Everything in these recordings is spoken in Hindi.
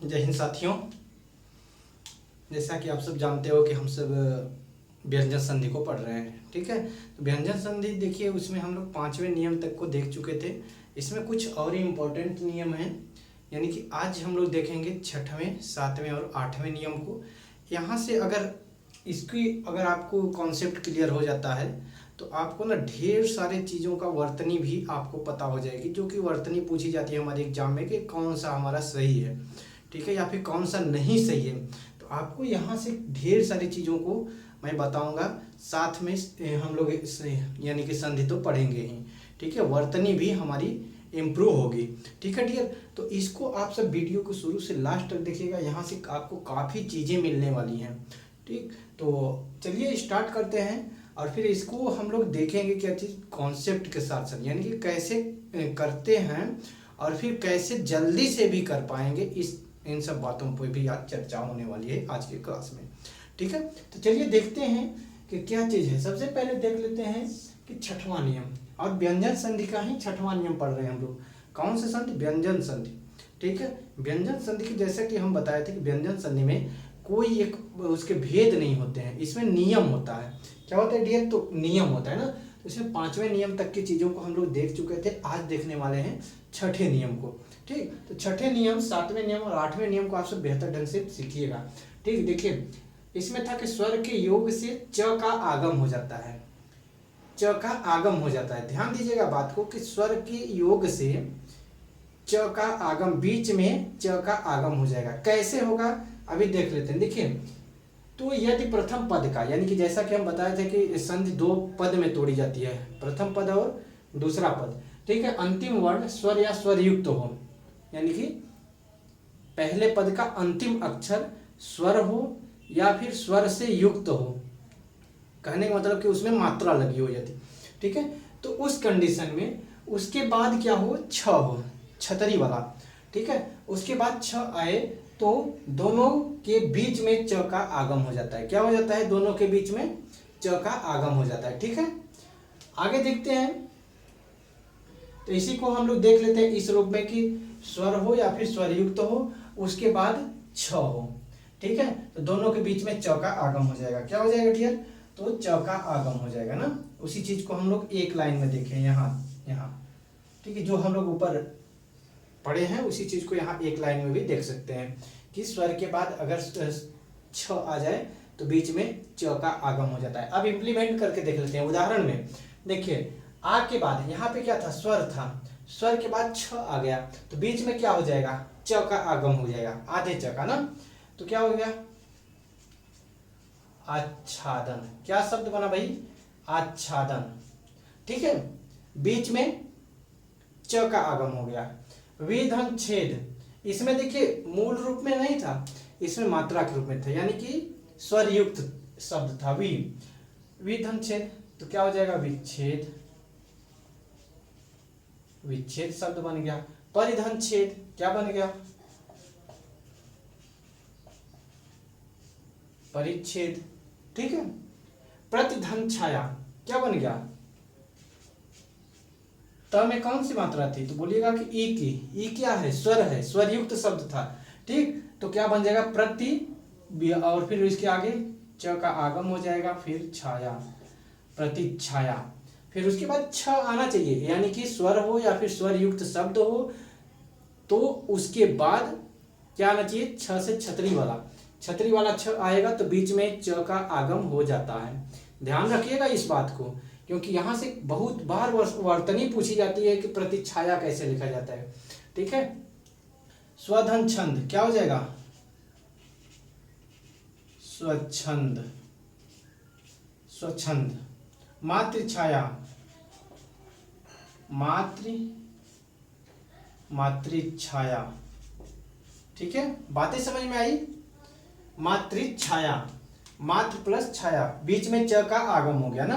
जय हिंद साथियों। जैसा कि आप सब जानते हो कि हम सब व्यंजन संधि को पढ़ रहे हैं, ठीक है। तो व्यंजन संधि देखिए, उसमें हम लोग 5वें नियम तक को देख चुके थे। इसमें कुछ और इम्पोर्टेंट नियम हैं, यानी कि आज हम लोग देखेंगे 6वें, 7वें और 8वें नियम को। यहाँ से अगर आपको कॉन्सेप्ट क्लियर हो जाता है तो आपको ना ढेर सारे चीज़ों का वर्तनी भी आपको पता हो जाएगी, जो कि वर्तनी पूछी जाती है हमारे एग्जाम में कि कौन सा हमारा सही है, ठीक है, या फिर कौन सा नहीं सही है। तो आपको यहाँ से ढेर सारी चीज़ों को मैं बताऊंगा। साथ में हम लोग यानी कि संधि तो पढ़ेंगे ही, ठीक है, वर्तनी भी हमारी इम्प्रूव होगी, ठीक है डियर। तो इसको आप सब वीडियो को शुरू से लास्ट तक देखिएगा, यहाँ से आपको काफ़ी चीज़ें मिलने वाली हैं, ठीक। तो चलिए स्टार्ट करते हैं और फिर इसको हम लोग देखेंगे क्या चीज़ कॉन्सेप्ट के साथ साथ, यानी कि कैसे करते हैं और फिर कैसे जल्दी से भी कर पाएंगे। इन सब बातों पर भी आज चर्चा होने वाली है आज की क्लास में, ठीक है। तो चलिए देखते हैं कि क्या चीज़ है। सबसे पहले देख लेते हैं कि 6वां नियम, और व्यंजन संधि का ही 6वां नियम पढ़ रहे हैं हम लोग। कौन से संधि? व्यंजन संधि, ठीक है। व्यंजन संधि की जैसे कि हम बताए थे कि व्यंजन संधि में कोई एक उसके भेद नहीं होते हैं, इसमें नियम होता है। क्या होता है डियर? तो नियम होता है ना। तो इसमें 5वें नियम तक की चीज़ों को हम लोग देख चुके थे, आज देखने वाले हैं 6ठे नियम को, ठीक। तो 6ठे नियम, 7वें नियम और 8वें नियम को आप सब बेहतर ढंग से सीखिएगा, ठीक। देखिए इसमें था कि स्वर के योग से च का आगम हो जाता है, च का आगम हो जाता है। ध्यान दीजिएगा बात को कि स्वर के योग से च का आगम, बीच में च का आगम हो जाएगा। कैसे होगा अभी देख लेते हैं। देखिए तो यदि प्रथम पद का, यानी कि जैसा कि हम बताए थे कि संधि 2 पद में तोड़ी जाती है, प्रथम पद और दूसरा पद, ठीक है। अंतिम वर्ण स्वर या स्वर युक्त हो, यानी कि पहले पद का अंतिम अक्षर स्वर हो या फिर स्वर से युक्त हो, कहने का मतलब कि उसमें मात्रा लगी हो जाती, ठीक है। तो उस कंडीशन में उसके बाद क्या हो? छ हो, छतरी वाला, ठीक है। उसके बाद छ आए तो दोनों के बीच में च का आगम हो जाता है। क्या हो जाता है? दोनों के बीच में च का आगम हो जाता है, ठीक है। आगे देखते हैं, तो इसी को हम लोग देख लेते हैं इस रूप में कि स्वर हो या फिर स्वर युक्त हो, उसके बाद छ हो, ठीक है। तो दोनों के बीच में च का आगम हो जाएगा। क्या हो जाएगा डियर? तो च का आगम हो जाएगा ना। उसी चीज को हम लोग एक लाइन में देखें, यहाँ, ठीक है। जो हम लोग ऊपर पढ़े हैं उसी चीज को यहाँ एक लाइन में भी देख सकते हैं कि स्वर के बाद अगर छ आ जाए तो बीच में च का आगम हो जाता है। अब इम्प्लीमेंट करके देख लेते हैं उदाहरण में। देखिए आ के बाद यहाँ पे क्या था? स्वर था, स्वर के बाद छ आ गया तो बीच में क्या हो जाएगा? च का आगम हो जाएगा, आधे च का ना। तो क्या हो गया? आच्छादन। क्या शब्द बना भाई? आच्छादन, ठीक है। बीच में च का आगम हो गया। विधन छेद, इसमें देखिए मूल रूप में नहीं था, इसमें मात्रा के रूप में था, यानी कि स्वर युक्त शब्द था विधन छेद। तो क्या हो जाएगा? विच्छेद, विच्छेद शब्द बन गया। परिधन छेद क्या बन गया? परिच्छेद, ठीक है। प्रतिधन छाया क्या बन गया? त में कौन सी मात्रा थी? तो बोलिएगा कि ई की। ई क्या है? स्वर है, स्वर युक्त शब्द था, ठीक। तो क्या बन जाएगा? प्रति, और फिर इसके आगे च का आगम हो जाएगा, फिर छाया, प्रतिछाया। फिर उसके बाद छ आना चाहिए, यानी कि स्वर हो या फिर स्वर युक्त शब्द हो तो उसके बाद क्या आना चाहिए? छ से छतरी वाला छ आएगा तो बीच में च का आगम हो जाता है। ध्यान रखिएगा इस बात को, क्योंकि यहाँ से बहुत बार वर्तनी पूछी जाती है कि प्रतिछाया कैसे लिखा जाता है, ठीक है। स्वधन छंद क्या हो जाएगा? स्वच्छंद, स्वच्छंद। मातृछाया, मातृछाया, ठीक है। बातें समझ में आई? मातृछाया, मातृ प्लस छाया, बीच में च का आगम हो गया ना।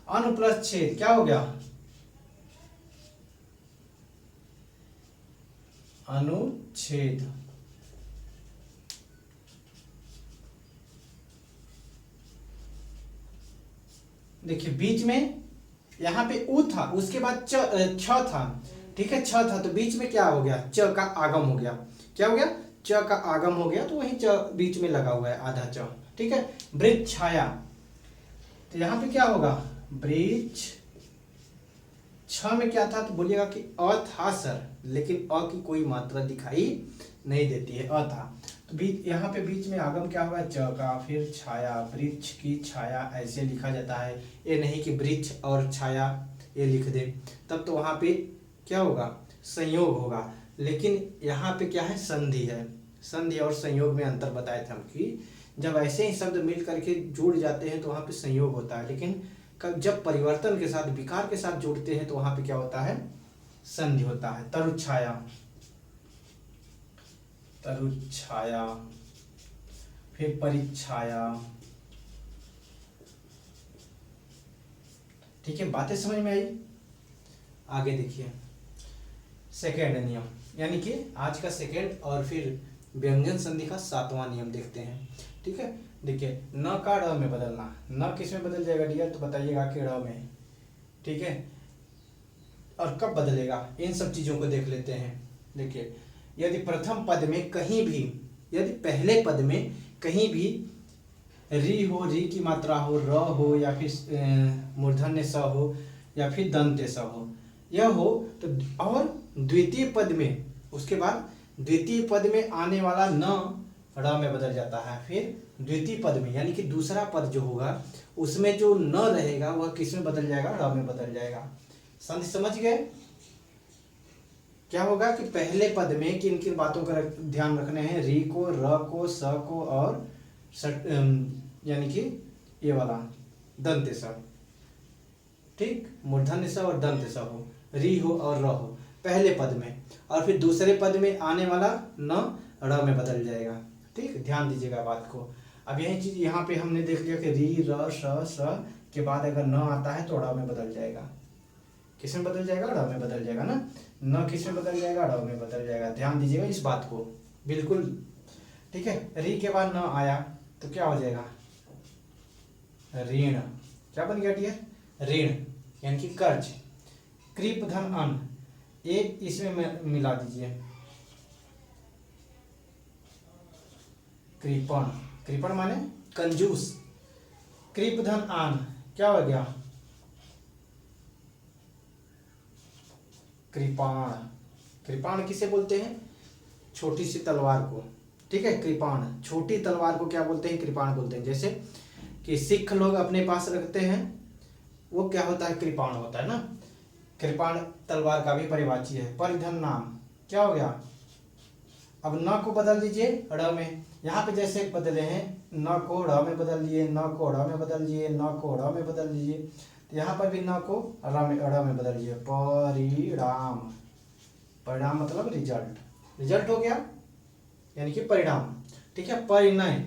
अनु प्लस छेद क्या हो गया? अनुच्छेद। देखिए बीच में यहाँ पे उ था, उसके बाद छ था, ठीक है। छ था तो बीच में क्या हो गया? च का आगम हो गया। क्या हो गया? च का आगम हो गया तो वहीं च बीच में लगा हुआ है आधा च, ठीक है। वृक्ष छाया, तो यहाँ पे क्या होगा, वृक्ष, छ में क्या था तो बोलिएगा कि अ था सर, लेकिन अ की कोई मात्रा दिखाई नहीं देती है, अ था। तो बीच, यहाँ पे बीच में आगम क्या होगा, च का, फिर छाया, वृक्ष की छाया ऐसे लिखा जाता है। ये नहीं कि वृक्ष और छाया ये लिख दे, तब तो वहाँ पे क्या होगा, संयोग होगा। लेकिन यहाँ पे क्या है, संधि है। संधि और संयोग में अंतर बताए थे हम कि जब ऐसे ही शब्द मिल करके जुड़ जाते हैं तो वहाँ पे संयोग होता है, लेकिन जब परिवर्तन के साथ, विकार के साथ जुड़ते हैं तो वहाँ पे क्या होता है, संधि होता है। तरुच्छाया, तरुच्छाया, फिर परिच्छाया, ठीक है। बातें समझ में आई। आगे देखिए सेकेंड नियम, यानी कि आज का सेकेंड और फिर व्यंजन संधि का 7वां नियम देखते हैं, ठीक है। देखिए न का ड़ में बदलना, न किस में बदल जाएगा डियर, तो बताइएगा कि ड़ में, ठीक है। और कब बदलेगा, इन सब चीजों को देख लेते हैं। देखिए यदि प्रथम पद में कहीं भी, यदि पहले पद में कहीं भी री हो, री की मात्रा हो, र हो, या फिर मूर्धन्य स हो, या फिर दंत्य स हो, यह हो तो, और द्वितीय पद में, उसके बाद द्वितीय पद में आने वाला न ड़ में बदल जाता है। फिर द्वितीय पद में यानी कि दूसरा पद जो होगा उसमें जो न रहेगा वह किस में बदल जाएगा, ड़ में बदल जाएगा। संधि समझ गए। क्या होगा कि पहले पद में किन किन बातों का ध्यान रखने हैं, री को, र को, स को और यानी कि ये वाला दंत्य स, ठीक, मूर्धन्य स और दंत्य स हो, री हो और र हो पहले पद में, और फिर दूसरे पद में आने वाला न ड़ में बदल जाएगा, ठीक। ध्यान दीजिएगा बात को। अब यही चीज यहाँ पे हमने देख लिया कि री, र, स के बाद अगर न आता है तो ड़ में बदल जाएगा। किस में बदल जाएगा, ड़ में बदल जाएगा ना। न किस में बदल जाएगा, ड़ में बदल जाएगा। ध्यान दीजिएगा इस बात को बिल्कुल, ठीक है। री के बाद न आया तो क्या हो जाएगा, ऋण। क्या बन गया डियर, ऋण, यानी कि कर्ज। कृप धन अन्न, एक इसमें मिला दीजिए, कृपण, कृपण माने कंजूस। कृप धन आन क्या हो गया, कृपाण। कृपाण किसे बोलते हैं, छोटी सी तलवार को, ठीक है। कृपाण, छोटी तलवार को क्या बोलते हैं, कृपाण बोलते हैं। जैसे कि सिख लोग अपने पास रखते हैं वो क्या होता है, कृपाण होता है ना। कृपाण तलवार का भी परिवाची है। परिधन नाम क्या हो गया, अब न को बदल दीजिए ड़ में। यहाँ पे जैसे बदले हैं, न को ड़ में बदल दिए, न को ड़ में बदल दिए, न को ड़ में बदल दीजिए, तो यहाँ पर भी न को ड़ में बदल दिए। परिणाम, परिणाम मतलब रिजल्ट, रिजल्ट हो गया यानी कि परिणाम, ठीक है। परिणय,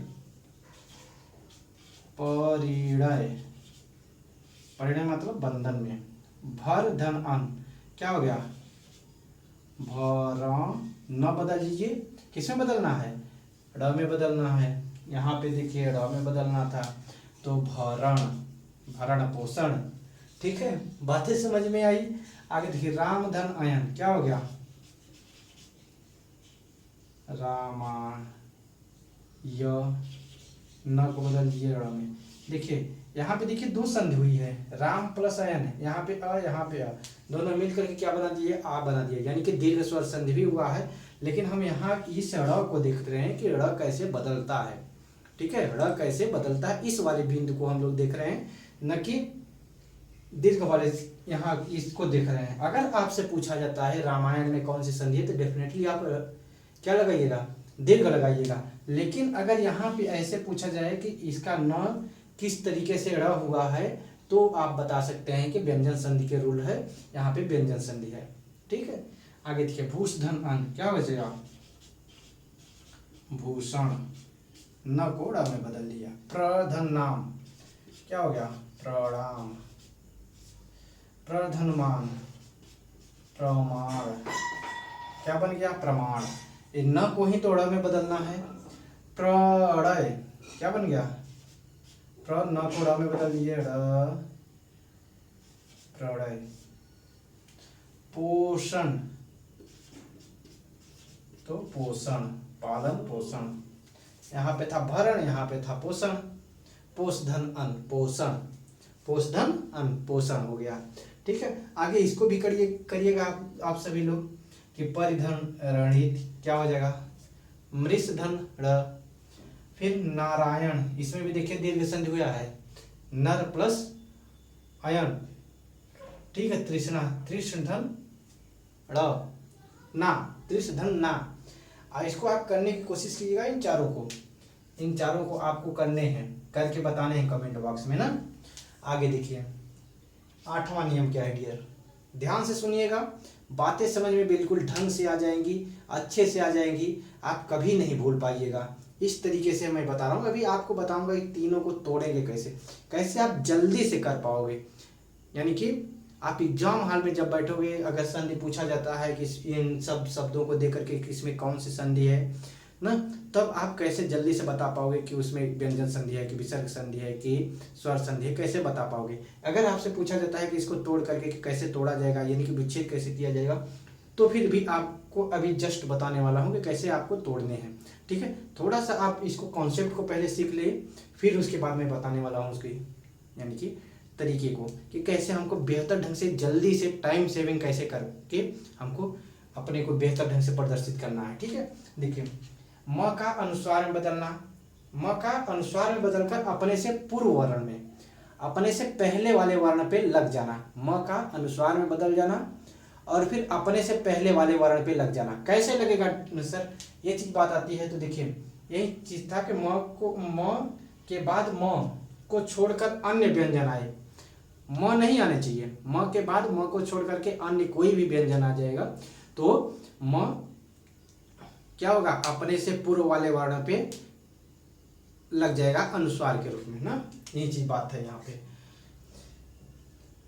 परिणय, परिणय मतलब बंधन में। भर धन अन्न क्या हो गया, भर, न बदल दीजिए, किसमें बदलना है, ड़ में बदलना है। यहाँ पे देखिए ड़ में बदलना था तो भरण, भरण पोषण, ठीक है। बातें समझ में आई। आगे देखिए राम धन अयन क्या हो गया, रामायण, न को बदल दिए ड़ में। देखिए यहाँ पे देखिए दो संधि हुई है, राम प्लस अयन, यहाँ पे अ, यहाँ पे अ, दोनों मिलकर के क्या बना दिए, आ बना दिए, यानी कि दीर्घ स्वर संधि भी हुआ है। लेकिन हम यहाँ इस ड़ को देख रहे हैं कि ड़ कैसे बदलता है, ठीक है। ड़ कैसे बदलता है इस वाले बिंदु को हम लोग देख रहे हैं, न कि दीर्घ वाले यहाँ इसको देख रहे हैं। अगर आपसे पूछा जाता है रामायण में कौन सी संधि है तो डेफिनेटली आप क्या लगाइएगा, दीर्घ लगाइएगा। लेकिन अगर यहाँ पे ऐसे पूछा जाए कि इसका न किस तरीके से ड़ हुआ है तो आप बता सकते हैं कि व्यंजन संधि के रूल है, यहाँ पे व्यंजन संधि है, ठीक है। आगे देखिए भूष धन अन्न क्या हो जाएगा, भूषण, न को ड़ में बदल दिया। प्रधन नाम क्या हो गया, प्रणाम। प्रधनमान, प्रमाण, क्या बन गया, प्रमाण। ये न को ही तो ड़ में बदलना है। प्रणय क्या बन गया, प्र न को ड़ में बदल दिए, ड़, प्रणय। पोषण तो पोषण, पालन पोषण। यहाँ पे था भरण, यहाँ पे था पोषण। पोष धन अन्न पोषण, पोष धन अन्न पोषण हो गया। ठीक है, आगे इसको भी करिएगा आप सभी लोग कि परिधन रणहित क्या हो जाएगा, मृष धन ड़। फिर नारायण, इसमें भी देखिए दीर्घ संधि हुआ है, नर प्लस अयन। ठीक है, तृष्णा, तृष्ण धन ड़ ना, तृष्ण धन ना। इसको आप करने की कोशिश कीजिएगा, इन चारों को आपको करने हैं, करके बताने हैं कमेंट बॉक्स में ना। आगे देखिए 8वां नियम क्या है डियर, ध्यान से सुनिएगा, बातें समझ में बिल्कुल ढंग से आ जाएंगी, अच्छे से आ जाएंगी, आप कभी नहीं भूल पाइएगा। इस तरीके से मैं बता रहा हूँ, अभी आपको बताऊंगा इन तीनों को तोड़ेंगे कैसे आप जल्दी से कर पाओगे। यानी कि आप एग्जाम हॉल में जब बैठोगे, अगर संधि पूछा जाता है कि इन सब शब्दों को देख करके किसमें कौन सी संधि है ना, तब आप कैसे जल्दी से बता पाओगे कि उसमें व्यंजन संधि है कि विसर्ग संधि है कि स्वर संधि है, कैसे बता पाओगे। अगर आपसे पूछा जाता है कि इसको तोड़ करके कि कैसे तोड़ा जाएगा, यानी कि विच्छेद कैसे किया जाएगा, तो फिर भी आपको अभी जस्ट बताने वाला हूँ कि कैसे आपको तोड़ने हैं। ठीक है, थोड़ा सा आप इसको कॉन्सेप्ट को पहले सीख ले, फिर उसके बाद मैं बताने वाला हूँ उसकी यानी कि तरीके को कि कैसे हमको बेहतर ढंग से जल्दी से टाइम सेविंग कैसे करके हमको अपने को बेहतर ढंग से प्रदर्शित करना है। ठीक है, देखिए म का अनुस्वार में बदलना, म का अनुस्वार में बदलकर अपने से पूर्व वर्ण में, अपने से पहले वाले वर्ण पे लग जाना। म का अनुस्वार में बदल जाना और फिर अपने से पहले वाले वर्ण पे लग जाना। कैसे लगेगा सर, ये चीज बात आती है तो देखिए यही चीज था कि म के बाद म को छोड़कर अन्य व्यंजन आए, म नहीं आने चाहिए, म के बाद म को छोड़ करके अन्य कोई भी व्यंजन आ जाएगा तो म क्या होगा, अपने से पूर्व वाले वर्ण पे लग जाएगा अनुस्वार के रूप में ना। ये चीज बात है यहाँ पे।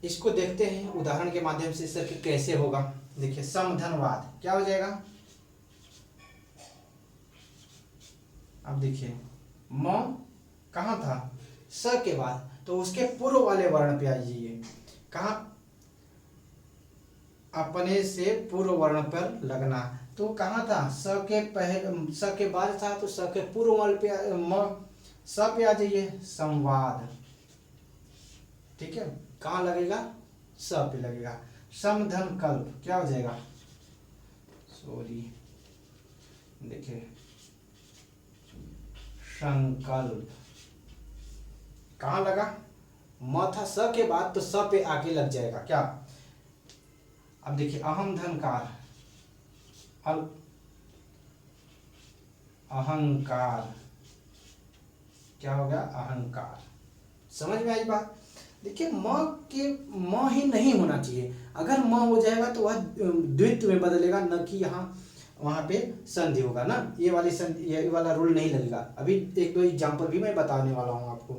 इसको देखते हैं उदाहरण के माध्यम से सर कि कैसे होगा। देखिए समधनवाद क्या हो जाएगा, अब देखिए म कहाँ था, स के बाद, तो उसके पूर्व वाले वर्ण पे आ जाइए, कहाँ, अपने से पूर्व वर्ण पर लगना। तो कहाँ था, स के पहले, स के बाद था, तो स के पूर्व वर्ण पे स पे आ जाइए, संवाद। ठीक है, कहाँ लगेगा, स पे लगेगा। समधन कल्प क्या हो जाएगा, सॉरी देखिए संकल्प, कहाँ लगा, म था स के बाद, तो स पे आके लग जाएगा क्या। अब देखिए अहम धनकार, अहंकार क्या हो गया, अहंकार। समझ में आई बात। देखिए म ही नहीं होना चाहिए, अगर म हो जाएगा तो वह द्वित्व में बदलेगा, न कि यहाँ वहां पे संधि होगा ना। ये वाला रूल नहीं लगेगा। अभी एक दो एग्जांपल भी मैं बताने वाला हूँ आपको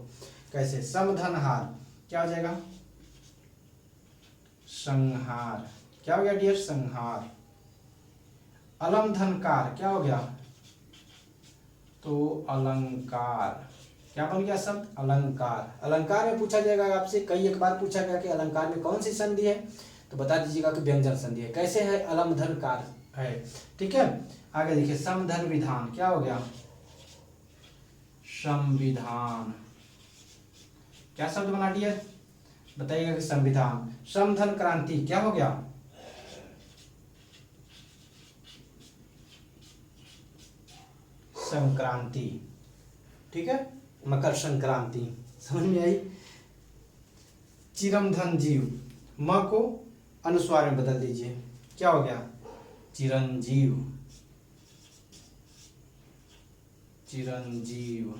कैसे। समधनहार क्या हो जाएगा, संहार क्या हो गया डियर, संहार। अलमधनकार क्या हो गया, तो अलंकार। क्या बन गया शब्द, अलंकार। अलंकार में पूछा जाएगा आपसे, कई एक बार पूछा गया कि अलंकार में कौन सी संधि है, तो बता दीजिएगा कि व्यंजन संधि है। कैसे है, अलमधनकार है। ठीक है, आगे देखिए समधन विधान क्या हो गया, संविधान। क्या शब्द बना डियर, बताइएगा कि संविधान। समधन क्रांति क्या हो गया, संक्रांति। ठीक है, मकर संक्रांति। समझ में आई। चिरंधन जीव, म को अनुस्वार में बदल दीजिए, क्या हो गया, चिरंजीव। चिरंजीव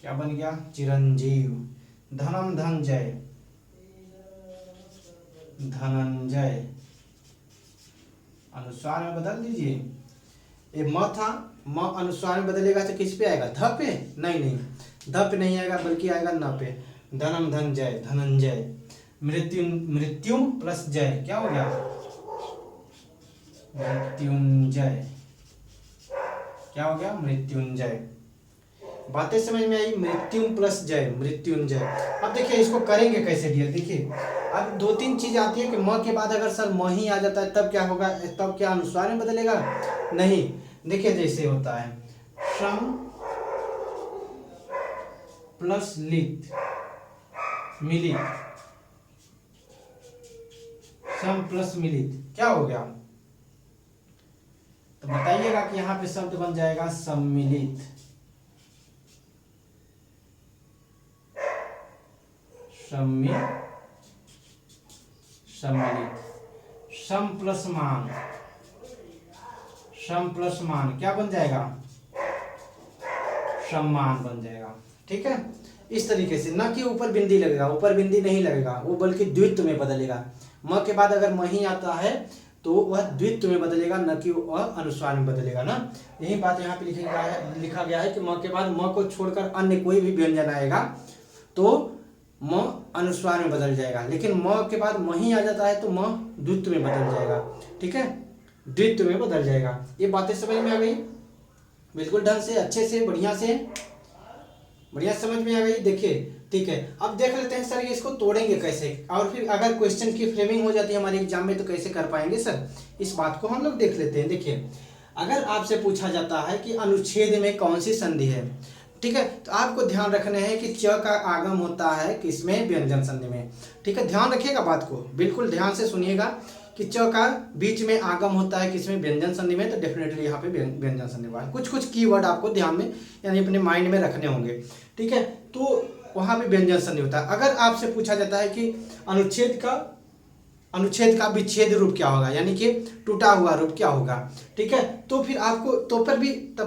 क्या बन गया, चिरंजीव। धनम धनजय, धनंजय। अनुस्वार में बदल दीजिए। ये म था, म अनुस्वार में बदलेगा तो किस पे आएगा, ध पे, नहीं ध पे नहीं आएगा, बल्कि आएगा न पे। धनम धनजय, धनंजय। मृत्यु प्लस जय क्या हो गया, मृत्युंजय। क्या हो गया, मृत्युंजय। बातें समझ में आई, मृत्यु प्लस जय, मृत्युंजय। अब देखिए इसको करेंगे कैसे डियर, देखिए अब दो तीन चीज आती है कि म के बाद अगर सर म ही आ जाता है तब क्या होगा, तब क्या अनुस्वार में बदलेगा, नहीं। देखिए जैसे होता है सम प्लस लित, मिलित, सम प्लस मिलित क्या हो गया? तो बताइएगा कि यहाँ पे शब्द बन जाएगा सम्मिलित। सम्मिलित। सम प्लस मान, सम प्लस मान क्या बन जाएगा? सम्मान बन जाएगा। ठीक है, इस तरीके से, न कि ऊपर बिंदी लगेगा, ऊपर बिंदी नहीं लगेगा वो, बल्कि द्वित्व में बदलेगा। म के बाद अगर म ही आता है तो वह द्वित्व में बदलेगा, न कि वह अनुस्वार में बदलेगा ना। यही बात यहाँ पे लिखा गया है कि म के बाद म को छोड़कर अन्य कोई भी व्यंजन आएगा तो म अनुस्वार में बदल जाएगा, लेकिन म के बाद म ही आ जाता है तो म द्वित्व में बदल जाएगा। ठीक है, द्वित्व में बदल जाएगा। ये बातें समझ में आ गई? बिल्कुल ढंग से, अच्छे से, बढ़िया समझ में आ गई। देखिए ठीक है, अब देख लेते हैं सर ये इसको तोड़ेंगे कैसे, और फिर अगर क्वेश्चन की फ्रेमिंग हो जाती है हमारे एग्जाम में तो कैसे कर पाएंगे सर, इस बात को हम लोग देख लेते हैं। देखिए अगर आपसे पूछा जाता है कि अनुच्छेद में कौन सी संधि है, ठीक है, तो आपको ध्यान रखना है कि च का आगम होता है किसमें? व्यंजन संधि में। ठीक है, ध्यान रखिएगा बात को, बिल्कुल ध्यान से सुनिएगा कि च का बीच में आगम होता है किसमें? व्यंजन संधि में। तो डेफिनेटली यहाँ पे व्यंजन संधि हुआ है। कुछ कीवर्ड आपको ध्यान में यानी अपने माइंड में रखने होंगे। ठीक है, तो वहाँ पे व्यंजन संधि होता है। अगर आपसे पूछा जाता है कि अनुच्छेद का विच्छेद रूप क्या होगा, यानी कि टूटा हुआ रूप क्या होगा, ठीक है, तो फिर आपको तब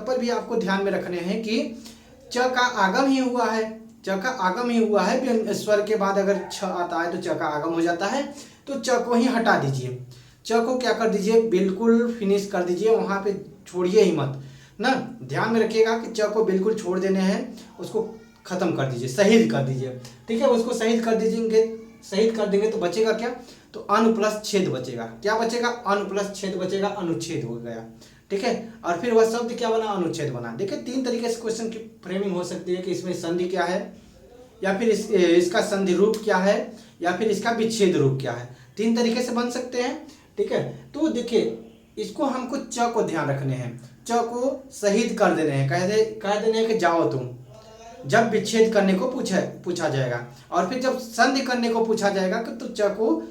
पर भी आपको ध्यान में रखने हैं कि च का आगम ही हुआ है, च का आगम ही हुआ है। स्वर के बाद अगर छ आता है तो च का आगम हो जाता है, तो च को ही हटा दीजिए, च को क्या कर दीजिए? बिल्कुल फिनिश कर दीजिए, वहाँ पे छोड़िए ही मत ना। ध्यान में रखिएगा कि च को बिल्कुल छोड़ देने हैं, उसको खत्म कर दीजिए, शहीद कर दीजिए। ठीक है, उसको शहीद कर देंगे तो बचेगा क्या? तो अनु प्लस छेद बचेगा। क्या बचेगा? अनु प्लस छेद बचेगा, अनुच्छेद हो गया। ठीक है, और फिर वह शब्द क्या बना? अनुच्छेद बना। देखिए तीन तरीके से क्वेश्चन की फ्रेमिंग हो सकती है कि इसमें संधि क्या है, या फिर इसका संधि रूप क्या है, या फिर इसका विच्छेद रूप क्या है। तीन तरीके से बन सकते हैं। ठीक है, तो देखिए इसको हमको च को ध्यान रखने हैं, च को शहीद कर देने हैं, कह देने हैं कि जाओ तुम, जब विच्छेद करने को पूछा जाएगा, और फिर जब संधि करने को पूछा जाएगा तो च को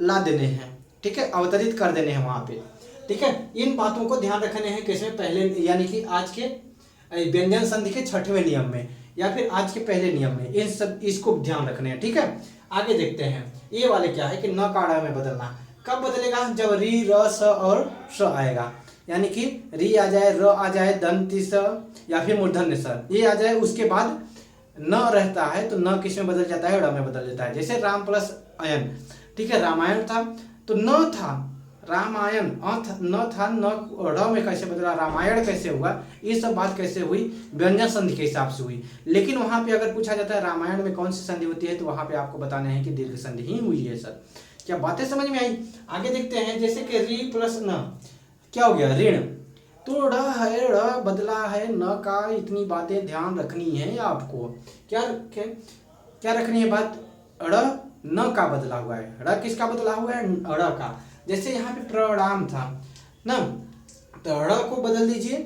ला देने हैं। ठीक है, अवतरित कर देने हैं वहां पे। ठीक है, इन बातों को ध्यान रखने हैं किसमें? पहले, यानी कि आज के व्यंजन संधि के 6वें नियम में, या फिर आज के पहले नियम में, इन सब इसको ध्यान रखने हैं। ठीक है, आगे देखते हैं। ये वाले क्या है कि न का ड़ में बदलना। कब बदलेगा? जब री, र, स और स आएगा, यानी कि री आ जाए, र आ जाए, दंती स या फिर मूर्धन्य स ये आ जाए, उसके बाद न रहता है तो न किस में बदल जाता है? ड़ में बदल जाता है। जैसे राम प्लस अयन, ठीक है, रामायण था तो न था, रामायण न था, न ड़ में कैसे बदला? रामायण कैसे हुआ? ये सब बात कैसे हुई? व्यंजन संधि के हिसाब से हुई। लेकिन वहां पे अगर पूछा जाता है रामायण में कौन सी संधि होती है, तो वहां पे आपको बताना है कि दीर्घ संधि ही हुई है सर। क्या बातें समझ में आई? आगे देखते हैं, जैसे कि री प्लस न क्या हो गया? ऋण। तो ड़ है, ड़ बदला है, न का, इतनी बातें ध्यान रखनी है आपको। क्या रखनी है बात? ड़ न का बदला हुआ है, ड़ किसका बदला हुआ है? ड़ का। जैसे यहाँ पे प्रणाम था ना, तो ड़ को बदल दीजिए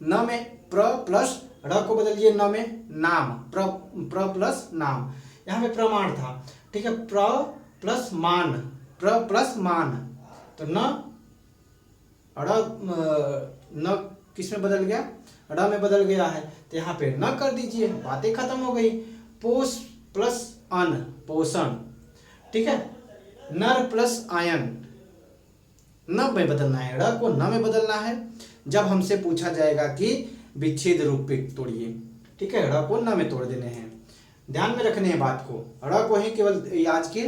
न में, प्र प्लस ड़ को बदल दीजिए न में नाम, प्र प्लस नाम। यहाँ पे प्रमाण था, ठीक है, प्र प्लस मान, तो न न किस में बदल गया? ड़ में बदल गया है, तो यहाँ पे न कर दीजिए, बातें खत्म हो गई। पोष प्लस अन, पोषण। ठीक है, नर प्लस आयन, न में बदलना है, ड़ को न में बदलना है जब हमसे पूछा जाएगा कि विच्छेद रूप पे तोड़िए। ठीक है, ड़ को न में तोड़ देने हैं, ध्यान में रखने हैं बात को। ड़ को ही केवल आज के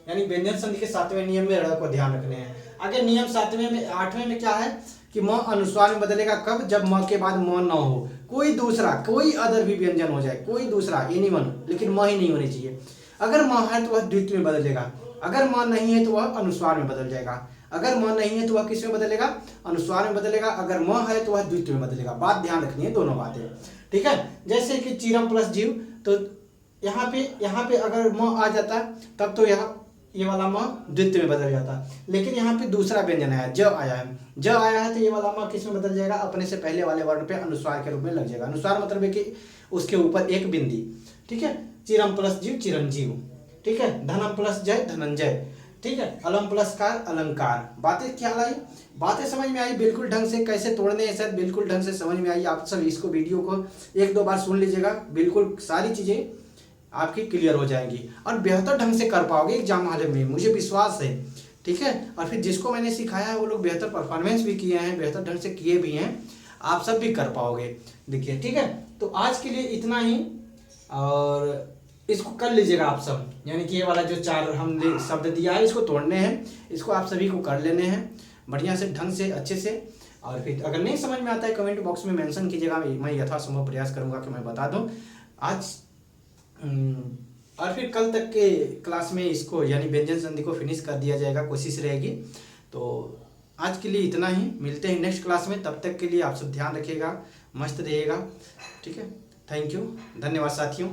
यानी व्यंजन संधि के 7वें नियम में ड़ को ध्यान रखने हैं। आगे नियम 8वें में क्या है कि म अनुस्वार में बदलेगा कब? जब म के बाद म न हो, कोई अदर भी व्यंजन हो जाए, कोई दूसरा एनीवन, लेकिन म ही नहीं होनी चाहिए। अगर म है तो वह द्वित्व में बदलेगा, अगर म नहीं है तो वह अनुस्वार में बदल जाएगा, अगर म नहीं है तो वह किस में बदलेगा? अनुस्वार में बदलेगा, अगर म है तो वह द्वित्व में बदलेगा। बात ध्यान रखनी है, दोनों बातें। ठीक है, जैसे कि चिरम प्लस जीव, तो यहाँ पे अगर म आ जाता तब तो यहाँ ये वाला म द्वितीय में बदल जाता है। लेकिन यहाँ पे दूसरा व्यंजन आया, ज आया है, ज आया है तो ये वाला म किस में बदल जाएगा, अपने से पहले वाले वर्ण पे अनुस्वार के रूप में लग जाएगा। अनुस्वार मतलब है कि उसके ऊपर एक बिंदी, ठीक है। चिरम प्लस जीव चिरंजीव, ठीक है। धनम प्लस जय धनंजय, ठीक है। अलम प्लस कार अलंकार। बातें क्या आई, बातें समझ में आई बिल्कुल ढंग से, कैसे तोड़ने हैं सर बिल्कुल ढंग से समझ में आई। आप सब इसको वीडियो को एक दो बार सुन लीजिएगा, बिल्कुल सारी चीज़ें आपकी क्लियर हो जाएंगी और बेहतर ढंग से कर पाओगे एग्जाम हाल में, मुझे विश्वास है, ठीक है। और फिर जिसको मैंने सिखाया है वो लोग बेहतर परफॉर्मेंस भी किए हैं, बेहतर ढंग से किए भी हैं, आप सब भी कर पाओगे, देखिए, ठीक है। तो आज के लिए इतना ही, और इसको कर लीजिएगा आप सब, यानी कि ये वाला जो चार हमने शब्द दिया है इसको तोड़ने हैं, इसको आप सभी को कर लेने हैं बढ़िया से, ढंग से, अच्छे से। और फिर अगर नहीं समझ में आता है कमेंट बॉक्स में मेंशन कीजिएगा, मैं यथासंभव प्रयास करूंगा कि मैं बता दूं आज। और फिर कल तक के क्लास में इसको यानी व्यंजन संधि को फिनिश कर दिया जाएगा, कोशिश रहेगी। तो आज के लिए इतना ही, मिलते हैं नेक्स्ट क्लास में, तब तक के लिए आप सब ध्यान रखिएगा, मस्त रहिएगा, ठीक है। थैंक यू, धन्यवाद साथियों।